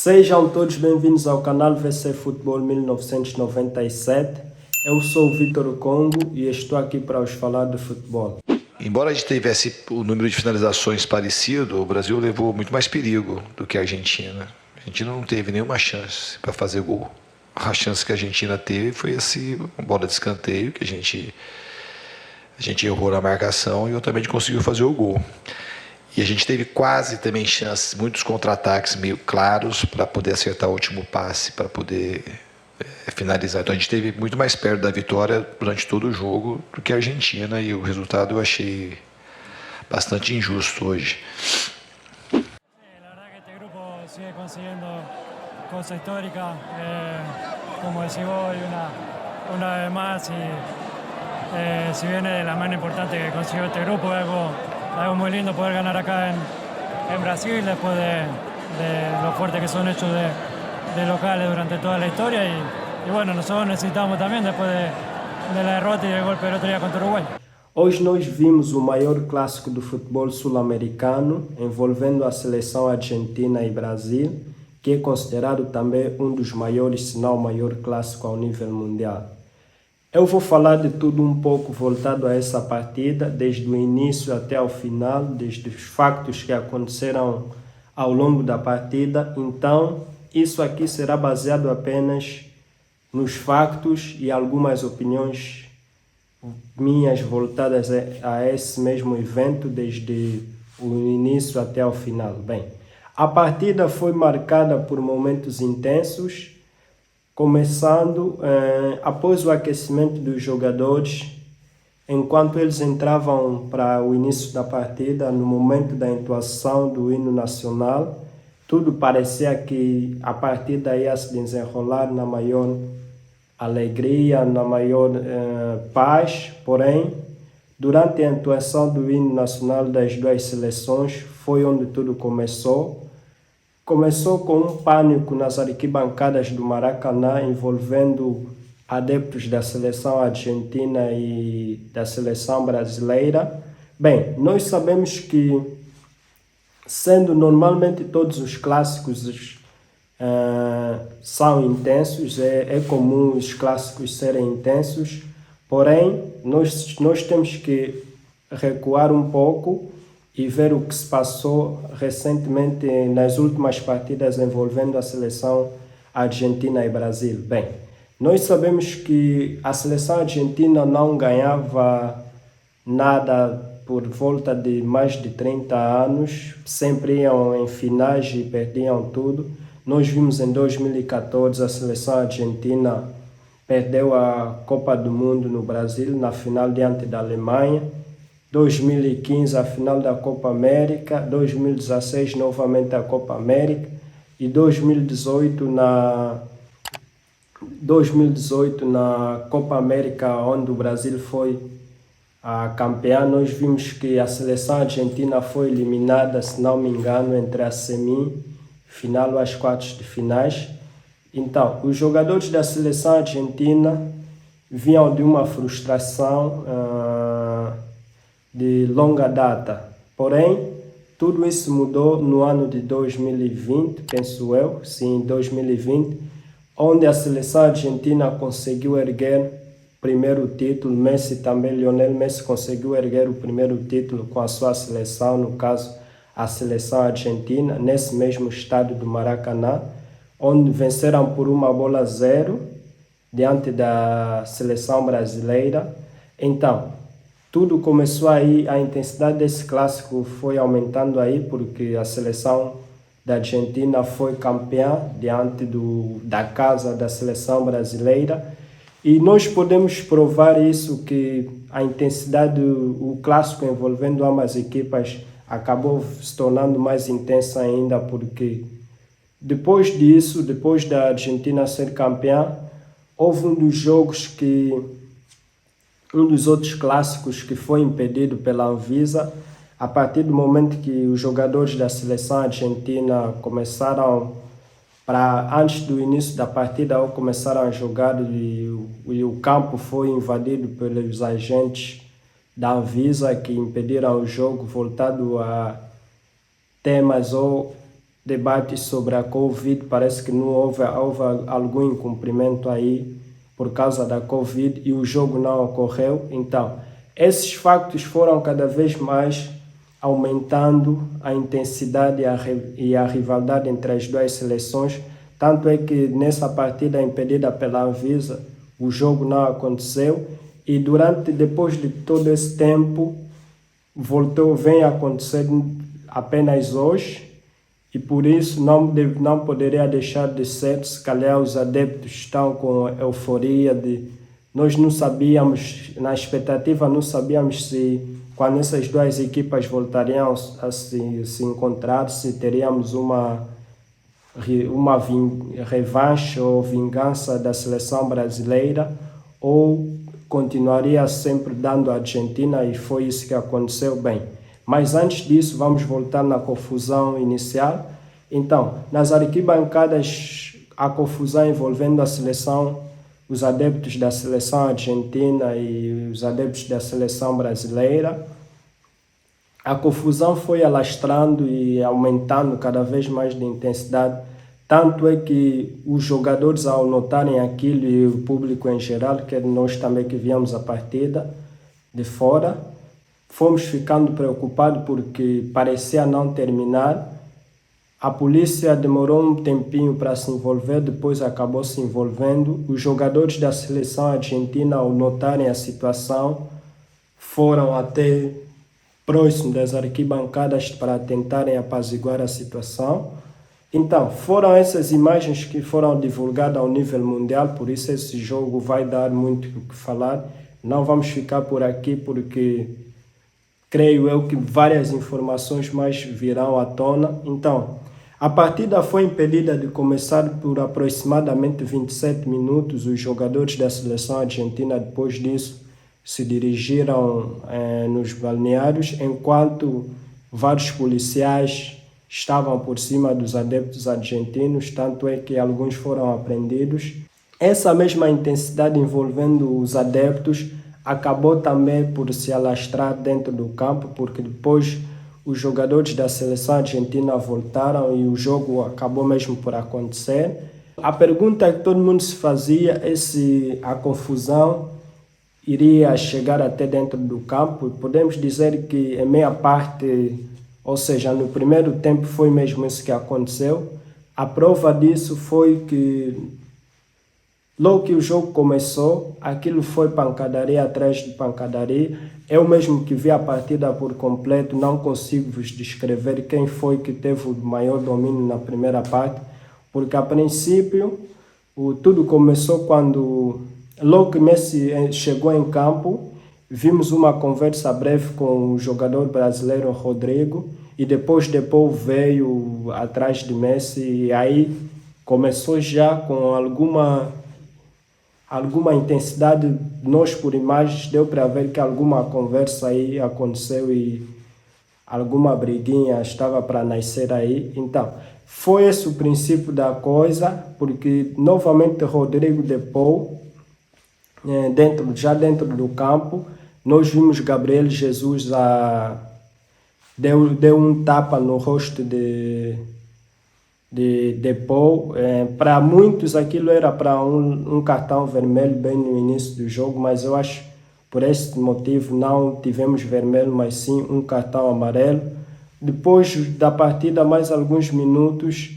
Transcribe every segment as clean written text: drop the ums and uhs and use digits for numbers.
Sejam todos bem-vindos ao canal VC Futebol 1997. Eu sou o Vitor Congo e estou aqui para vos falar de futebol. Embora a gente tivesse o número de finalizações parecido, o Brasil levou muito mais perigo do que a Argentina. A Argentina não teve nenhuma chance para fazer gol. A chance que a Argentina teve foi uma bola de escanteio, que a gente errou na marcação e outra conseguiu fazer o gol. E a gente teve quase também chances, muitos contra-ataques meio claros para poder acertar o último passe, para poder finalizar. Então a gente esteve muito mais perto da vitória durante todo o jogo do que a Argentina, e o resultado eu achei bastante injusto hoje. La verdad que este grupo sigue consiguiendo cosas históricas, como decís vos, y una vez más, y si bien es la mano importante que consiguió este grupo, es algo muy lindo poder ganar acá en Brasil, después de lo fuerte que son hechos de locales durante toda la historia, y bueno, nosotros necesitamos también después de la derrota y del golpe del otro día contra Uruguay. Hoje nós vimos o maior clássico do futebol sul-americano, envolvendo a seleção argentina e Brasil, que é considerado também um dos maiores, se não o maior clássico ao nível mundial. Eu vou falar de tudo um pouco voltado a essa partida, desde o início até o final, desde os factos que aconteceram ao longo da partida. Então, isso aqui será baseado apenas nos factos e algumas opiniões minhas voltadas a esse mesmo evento, desde o início até o final. Bem, a partida foi marcada por momentos intensos, começando após o aquecimento dos jogadores, enquanto eles entravam para o início da partida, no momento da entoação do hino nacional, tudo parecia que a partida ia se desenrolar na maior alegria, na maior paz. Porém, durante a entoação do hino nacional das duas seleções, foi onde tudo começou. Começou com um pânico nas arquibancadas do Maracanã, envolvendo adeptos da seleção argentina e da seleção brasileira. Bem, nós sabemos que, sendo normalmente todos os clássicos são intensos, é comum os clássicos serem intensos, porém nós temos que recuar um pouco e ver o que se passou recentemente nas últimas partidas envolvendo a seleção argentina e Brasil. Bem, nós sabemos que a seleção argentina não ganhava nada por volta de mais de 30 anos, sempre iam em finais e perdiam tudo. Nós vimos em 2014 a seleção argentina perdeu a Copa do Mundo no Brasil, na final diante da Alemanha. 2015 a final da Copa América, 2016 novamente a Copa América e 2018 na Copa América, onde o Brasil foi a campeã. Nós vimos que a seleção argentina foi eliminada, se não me engano, entre a semifinal ou as quartas de finais. Então, os jogadores da seleção argentina vinham de uma frustração de longa data. Porém, tudo isso mudou no ano de 2020, penso eu, sim, 2020, onde a seleção argentina conseguiu erguer o primeiro título. Lionel Messi conseguiu erguer o primeiro título com a sua seleção, no caso, a seleção argentina, nesse mesmo estádio do Maracanã, onde venceram por 1-0 diante da seleção brasileira. Então, tudo começou aí, a intensidade desse clássico foi aumentando aí, porque a seleção da Argentina foi campeã diante da casa da seleção brasileira. E nós podemos provar isso, que a intensidade, o clássico envolvendo ambas as equipas acabou se tornando mais intensa ainda, porque depois disso, depois da Argentina ser campeã, houve um dos outros clássicos que foi impedido pela Anvisa, a partir do momento que os jogadores da seleção argentina antes do início da partida, começaram a jogar e o campo foi invadido pelos agentes da Anvisa, que impediram o jogo, voltado a temas ou debates sobre a Covid, parece que não houve algum incumprimento aí por causa da Covid e o jogo não ocorreu. Então, esses factos foram cada vez mais aumentando a intensidade e a rivalidade entre as duas seleções. Tanto é que nessa partida impedida pela Anvisa, o jogo não aconteceu e depois de todo esse tempo, vem a acontecer apenas hoje e por isso não poderia deixar de ser. Se calhar os adeptos estão com euforia nós não sabíamos, na expectativa não sabíamos se quando essas duas equipas voltariam a se encontrar, se teríamos uma revanche ou vingança da seleção brasileira ou continuaria sempre dando a Argentina, e foi isso que aconteceu. Bem, mas antes disso vamos voltar na confusão inicial. Então, nas arquibancadas, a confusão envolvendo a seleção, os adeptos da seleção argentina e os adeptos da seleção brasileira, a confusão foi alastrando e aumentando cada vez mais de intensidade. Tanto é que os jogadores, ao notarem aquilo, e o público em geral, que nós também que viemos a partida de fora, fomos ficando preocupados porque parecia não terminar. A polícia demorou um tempinho para se envolver, depois acabou se envolvendo. Os jogadores da seleção argentina, ao notarem a situação, foram até próximo das arquibancadas para tentarem apaziguar a situação. Então, foram essas imagens que foram divulgadas ao nível mundial, por isso esse jogo vai dar muito o que falar. Não vamos ficar por aqui porque creio eu que várias informações mais virão à tona. Então, a partida foi impedida de começar por aproximadamente 27 minutos. Os jogadores da seleção argentina, depois disso, se dirigiram nos balneários, enquanto vários policiais estavam por cima dos adeptos argentinos, tanto é que alguns foram apreendidos. Essa mesma intensidade envolvendo os adeptos acabou também por se alastrar dentro do campo, porque depois os jogadores da seleção argentina voltaram e o jogo acabou mesmo por acontecer. A pergunta que todo mundo se fazia é se a confusão iria chegar até dentro do campo. Podemos dizer que em meia parte, ou seja, no primeiro tempo foi mesmo isso que aconteceu. A prova disso foi que logo que o jogo começou, aquilo foi pancadaria atrás de pancadaria. Eu mesmo que vi a partida por completo, não consigo vos descrever quem foi que teve o maior domínio na primeira parte, porque a princípio tudo começou quando, logo que Messi chegou em campo, vimos uma conversa breve com o jogador brasileiro Rodrigo, e depois veio atrás de Messi, e aí começou já com alguma intensidade. Nós por imagens deu para ver que alguma conversa aí aconteceu e alguma briguinha estava para nascer aí. Então, foi esse o princípio da coisa, porque novamente Rodrigo Depou, dentro do campo, nós vimos Gabriel Jesus deu um tapa no rosto de Depou. Para muitos aquilo era para um cartão vermelho bem no início do jogo, mas eu acho por esse motivo não tivemos vermelho, mas sim um cartão amarelo. Depois da partida, mais alguns minutos,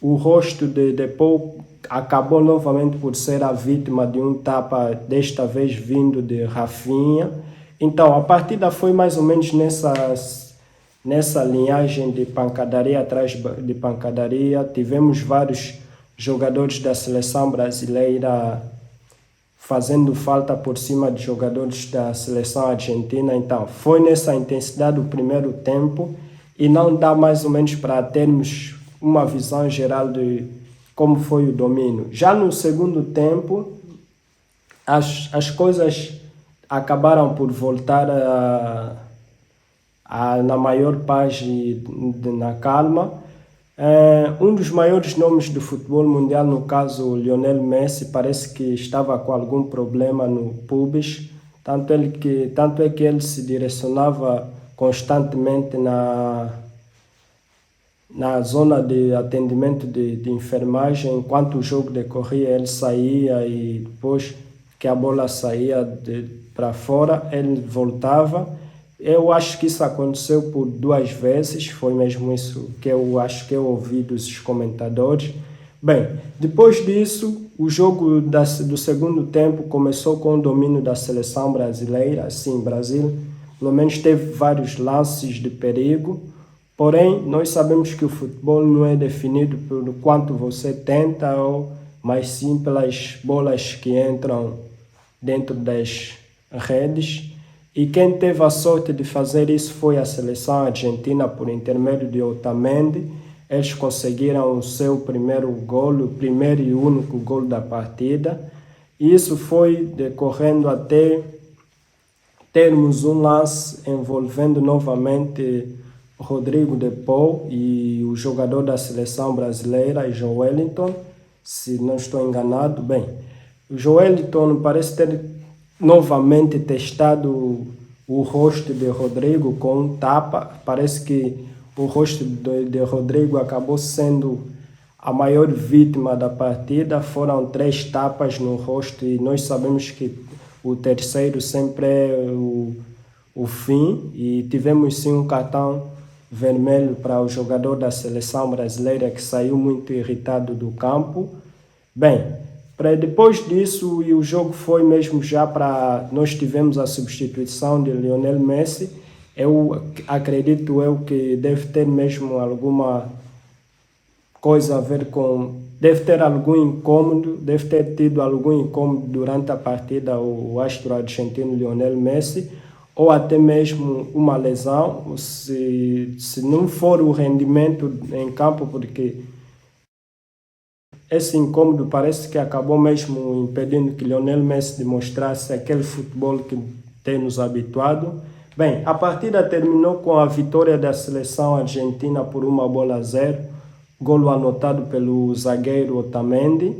o rosto de Depou acabou novamente por ser a vítima de um tapa, desta vez vindo de Rafinha. Então a partida foi mais ou menos nessa linhagem de pancadaria atrás de pancadaria. Tivemos vários jogadores da seleção brasileira fazendo falta por cima de jogadores da seleção argentina. Então, foi nessa intensidade o primeiro tempo e não dá mais ou menos para termos uma visão geral de como foi o domínio. Já no segundo tempo, as coisas acabaram por voltar na maior paz e na calma. Um dos maiores nomes do futebol mundial, no caso Lionel Messi, parece que estava com algum problema no pubis, tanto é que ele se direcionava constantemente na zona de atendimento de enfermagem. Enquanto o jogo decorria, ele saía e depois que a bola saía para fora, ele voltava. Eu acho que isso aconteceu por 2 vezes, foi mesmo isso que eu acho que eu ouvi dos comentadores. Bem, depois disso, o jogo do segundo tempo começou com o domínio da seleção brasileira. Sim, o Brasil pelo menos teve vários lances de perigo, porém nós sabemos que o futebol não é definido por quanto você tenta, mas sim pelas bolas que entram dentro das redes. E quem teve a sorte de fazer isso foi a seleção argentina por intermédio de Otamendi. Eles conseguiram o seu primeiro gol, o primeiro e único gol da partida. E isso foi decorrendo até termos um lance envolvendo novamente Rodrigo de Paul e o jogador da seleção brasileira, Joelinton, se não estou enganado. Bem, o Joelinton parece ter novamente testado o rosto de Rodrigo com um tapa. Parece que o rosto de Rodrigo acabou sendo a maior vítima da partida. Foram 3 tapas no rosto e nós sabemos que o terceiro sempre é o fim. E tivemos sim um cartão vermelho para o jogador da seleção brasileira que saiu muito irritado do campo. Bem, depois disso, e o jogo foi mesmo já para... Nós tivemos a substituição de Lionel Messi. Eu acredito que deve ter mesmo alguma coisa a ver com... Deve ter algum incômodo, deve ter tido algum incômodo durante a partida o astro argentino Lionel Messi, ou até mesmo uma lesão, se não for o rendimento em campo, porque esse incômodo parece que acabou mesmo impedindo que Lionel Messi demonstrasse aquele futebol que tem nos habituado. Bem, a partida terminou com a vitória da seleção argentina por 1-0, golo anotado pelo zagueiro Otamendi.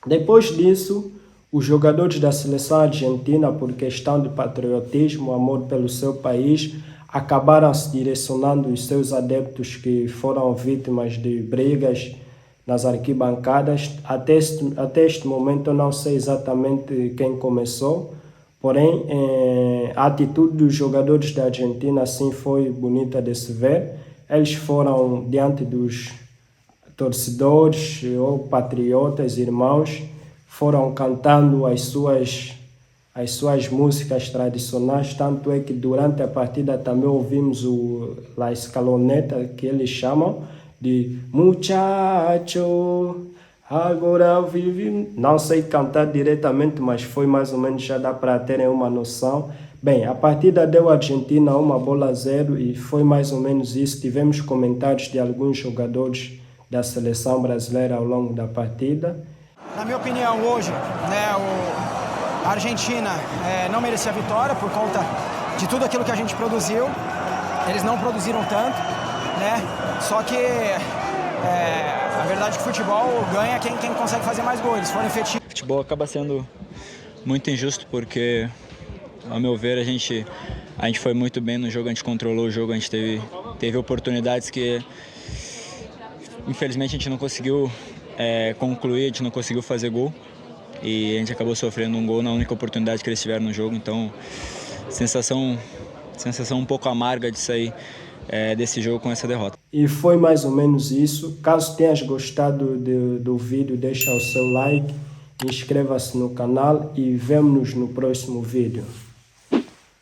Depois disso, os jogadores da seleção argentina, por questão de patriotismo, amor pelo seu país, acabaram se direcionando os seus adeptos que foram vítimas de brigas nas arquibancadas. Até este momento eu não sei exatamente quem começou, porém a atitude dos jogadores da Argentina assim foi bonita de se ver. Eles foram diante dos torcedores ou patriotas, irmãos, foram cantando as suas músicas tradicionais, tanto é que durante a partida também ouvimos La Escaloneta, que eles chamam de muchacho, agora eu vivo. Não sei cantar diretamente, mas foi mais ou menos, já dá para terem uma noção. Bem, a partida deu a Argentina 1-0 e foi mais ou menos isso. Tivemos comentários de alguns jogadores da seleção brasileira ao longo da partida. Na minha opinião, hoje, a Argentina não merecia a vitória por conta de tudo aquilo que a gente produziu. Eles não produziram tanto, né? Só que a verdade é que o futebol ganha quem consegue fazer mais gols. Eles foram efetivos. O futebol acaba sendo muito injusto porque, ao meu ver, a gente foi muito bem no jogo, a gente controlou o jogo, a gente teve oportunidades que, infelizmente, a gente não conseguiu concluir, a gente não conseguiu fazer gol e a gente acabou sofrendo um gol na única oportunidade que eles tiveram no jogo. Então, sensação um pouco amarga de sair desse jogo com essa derrota. E foi mais ou menos isso. Caso tenhas gostado do vídeo, deixa o seu like, inscreva-se no canal e vemo-nos no próximo vídeo.